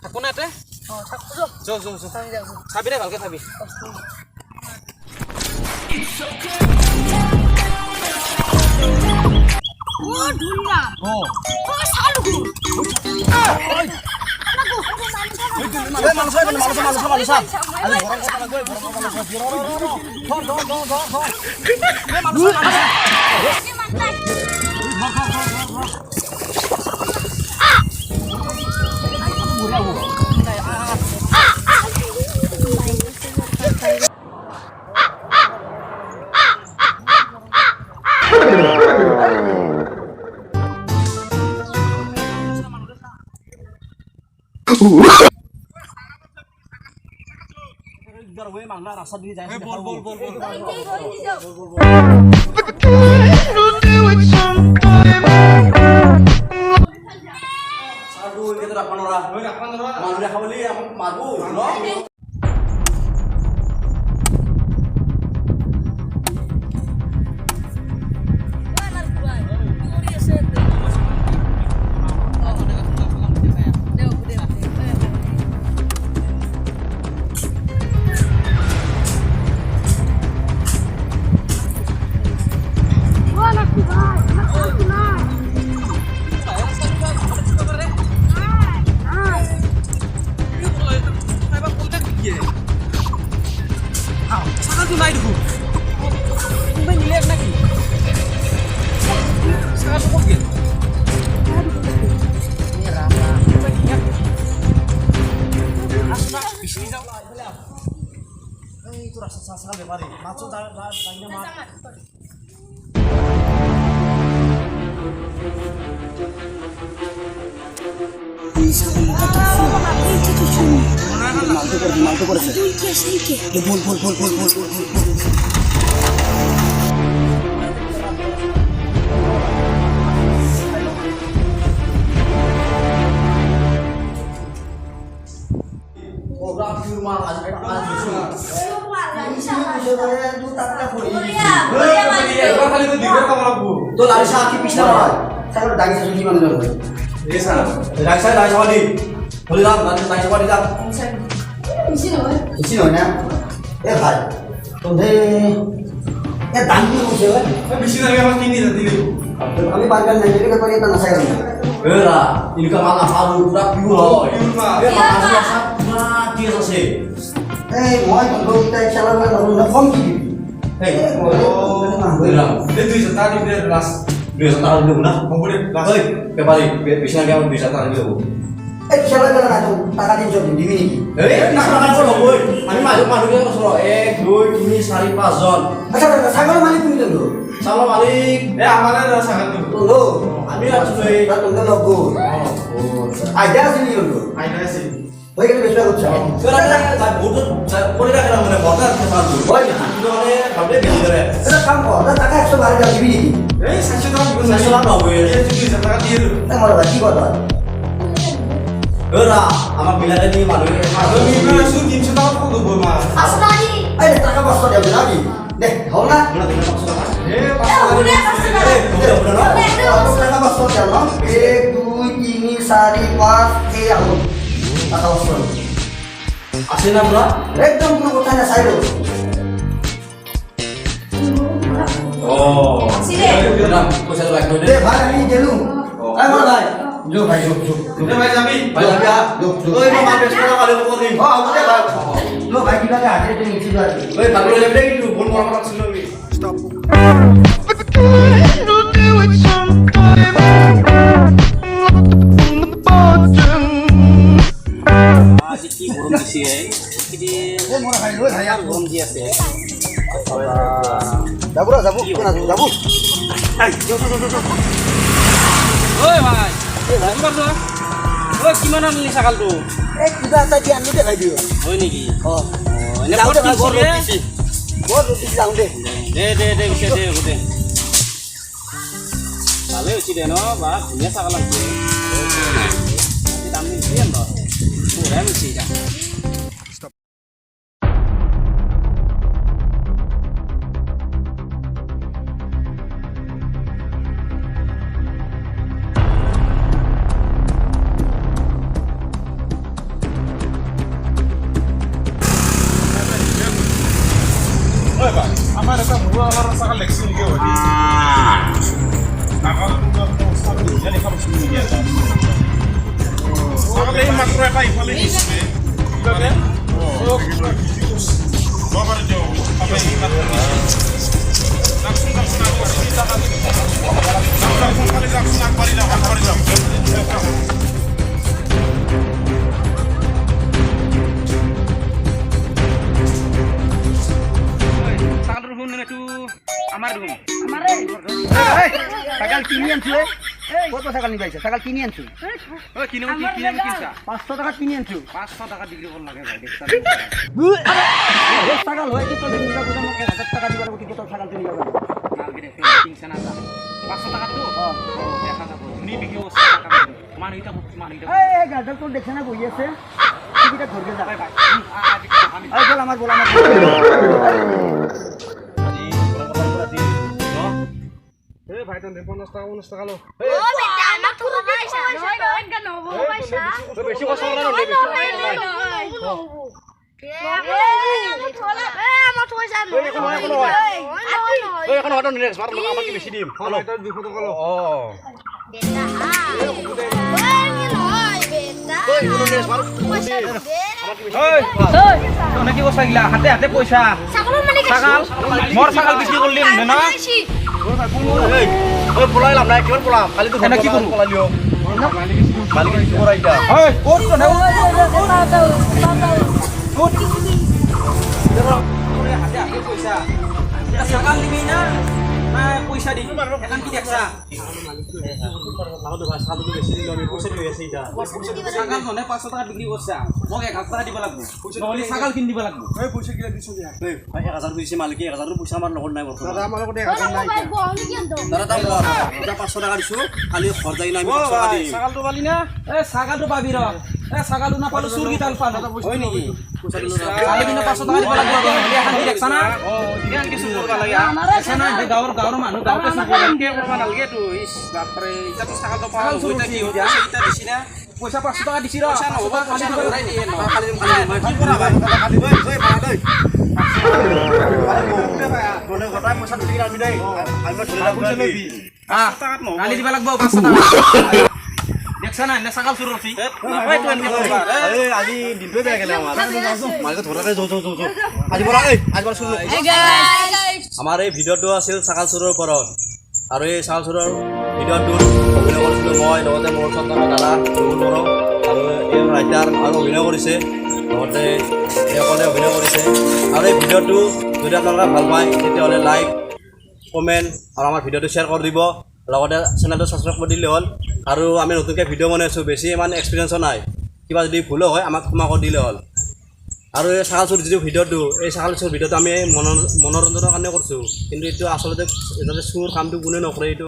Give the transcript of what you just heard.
থাকো না এতে চাবি দে ভালকে চাবি rasa diri saya aduh kita dapat orang malu dah kembali yang malu itu rasa sasal deh mari maksud tanya mat মালটো করেছে বল तो लारी साहब की पिछला बार saya udah daging sesuatu gimana dulu? Iya sana. Daging saya daging sama di. Boleh lah, nanti daging sama di lah. Di sini ya. Bhai. तुम्हें ये दांडी हो जाए. Di sini lagi apa ini tadi itu? Kami bagian dari kita tadi tanah saya. Belah, ini kan mana haru udah pure. Dia mana biasa mati selesai. Mau itu kita jalan lalu nafam gitu. Itu tadi dia kelas. Dia setara dulu nah. Kemudian kelas. Kembali bisa dia bisa setara dulu. Siapa yang nak takatin job di mini? Nak makan solo boy. Kami masuk dia solo. Boy ini sari pazon. Macam saya Malik ini dulu. Salam Malik. Amanah dah sangat dulu. Tunggu. Kami harus tunggu logo. Ada sini dulu. Ada sih. Boy kan besok ucap. Sekarang saya butuh. Boleh dah kita mana motor kita dulu. Boy, itu oleh kabel biasa deh. Kita kampung. Kita tak ekso hari di mini. Saya sudah bukan. Saya sudah tahu. Dia juga sangat dia. Kita mau lagi kau tuh. Ora, ama bila ni malu ni. Ini masuk tim sudah aku tu bola. Asli. Ada tak apa pasal dia lagi. Deh, kau nak? Mana tinggal pasal apa? Udah pasti dah. Benar. Tak apa pasal dia lah. 1, 2, 3, 4, 5, aku. Tak tahu pasal. Aslinya berapa? Rekam pun tanya saya tu. Oh. Sini. Benar, kau saya lagi tu. Deh, bhai ni jelu. Ayo mana bhai? Jo bhai, jo. Kita baca Jabi. Bhai ya. Jo. Oi, mama besok kalau kau ni. Oh, boleh bhai. Jo bhai kita ada ada ni sini. Oi, kalau lebih lagi tu, pun orang sini lagi. Stop. Siki burung sih Kidi. Murah kali lu saya burung dia sih. Dabur. Hai, jo. Oi, bhai. Gambar tu. Oi, gimana nih sakal tu? Kita tadi anu deh kayak dia. Oh ini ki. Oh. Ini pot isi. Pot isi lang deh. Deh bisa deh udah. Kalau isi deh no, bah punya sakal lagi. Nanti tampil sian toh. Kurang isi dah. আমার এটা ভুয়া আমার সাকাল লেখছি নাকি হলি সাকাল জানি খাবার শুনি নাকি এটা সাকাল এই মাত্র এটা ইফালে দিচ্ছে কিভাবে বাবার যাও আপনি এই মাত্র লাক্সুন আকবারি যাও ছাগল কিনি আনছো কত ছাগল নিবাইছে ছাগল কিনি আনছো 500 টাকা কিনি আনছো 500 টাকা বিক্রি করব লাগে ভাই দেখছ ছাগল হয় কি তো নিবা বুঝা মোক 1000 টাকা দিবার কত কত ছাগল কিনি যাবে মার্কেটে 300 না 500 টাকা তো দেখা যাব নি বিক্রি করছ টাকা মানিটা এই গাজল তো দেখছ না বই আছে টিকিটা ঘুরকে যা ভাই আমি এই বল আমার ভাই তো 50 টাকা 50 টাকা লো ও বেটা আমার তো পয়সা নয় নয় কেন পয়সা বেশি কষ্ট করে না এখন হঠাৎ নেক্সট বার লোক আমাকে বেশি দিম হলো এটা 200 টাকা লো তোমরা কি বসা গিলা হাতে হাতে পয়সা ছাগল মোর ছাগল বিক্রি করলি না এই ওই পলাইলাম না কেমন পলাম খালি তো এটা কি করব পলালিও মালিক কি করাইতা এই কোট তো না কোট হাতে হাতে পয়সা ছাগল নিবি না পয়সা দি এখন কি দেখছা ছাগল মনে 500 টাকা বিক্রি করছা মোক 1000 টাকা দিব লাগব নহলে ছাগল কিন দিব লাগব এই পয়সা গিলা দিছো দিয়া ভাই 1000 দিছে মালিক 1000 পয়সা আমার লগত নাই বর্তমান দাদা আমার কোটে 1000 নাই দাদা দাম কর এটা 500 টাকা দিছো খালি খরচাই নাই আমি 500 টাকা দিম ছাগল তো পালি না এ ছাগল তো পাবি র এ ছাগল না পালো সুর কি তাল পালো হয় নাকি খালি কিন্তু 500 টাকা দিব লাগব এখন কি দেখছ না ধ্যান কিছু করবা লাগে আছে না গাওর মানুহ গাওতে সুর কে করবা নালগে তো ইস বাপরে এটা তো ছাগল তো পালো হইতা কি হইতা এটা দিছি না পয়সা 500 টাকা দিছি র পয়সা নহবা খালি দিব নাই খালি কি করা ভাই খালি ভাই ওই ভাড়া দেই তোনে গটাই পয়সা দিবি আমি দেই আমি ধরে রাখব কালি দিবা লাগব 500 টাকা দেখছ না না ছাগল সুর রফি ওই তো এনকে করবা এই আজি দিনটো বেয়া গেলে আমার মালিক ধৰা ৰে যো আজি বলা এই আজি বলা শুনো আমাৰ এই ভিডিঅ'টো আছিল ছাগল চুৰৰ ওপৰত আৰু এই ছাগল চুৰৰ ভিডিঅ'টোত অভিনয় কৰিছিলোঁ মই লগতে মোৰ সন্তানৰ দাদা ৰঘুল বড়ো আৰু এই ৰাইটাৰ আৰু অভিনয় কৰিছে লগতে এইসকলে অভিনয় কৰিছে আৰু এই ভিডিঅ'টো যদি আপোনালোকে ভাল পায় তেতিয়াহ'লে লাইক কমেণ্ট আৰু আমাৰ ভিডিঅ'টো শ্বেয়াৰ কৰি দিব লগতে চেনেলটো ছাবস্ক্ৰাইব কৰি দিলে হ'ল আৰু আমি নতুনকৈ ভিডিঅ' বনাই আছোঁ বেছি ইমান এক্সপিৰিয়েঞ্চো নাই কিবা যদি ভুলো হয় আমাক ক্ষমা কৰি দিলে হ'ল আৰু এই ছাগল চুৰ যিটো ভিডিঅ'টো এই ছাগল চুৰ ভিডিঅ'টো আমি মনোৰঞ্জনৰ কাৰণে কৰিছোঁ কিন্তু এইটো আচলতে যাতে চুৰ কামটো কোনে নকৰে এইটো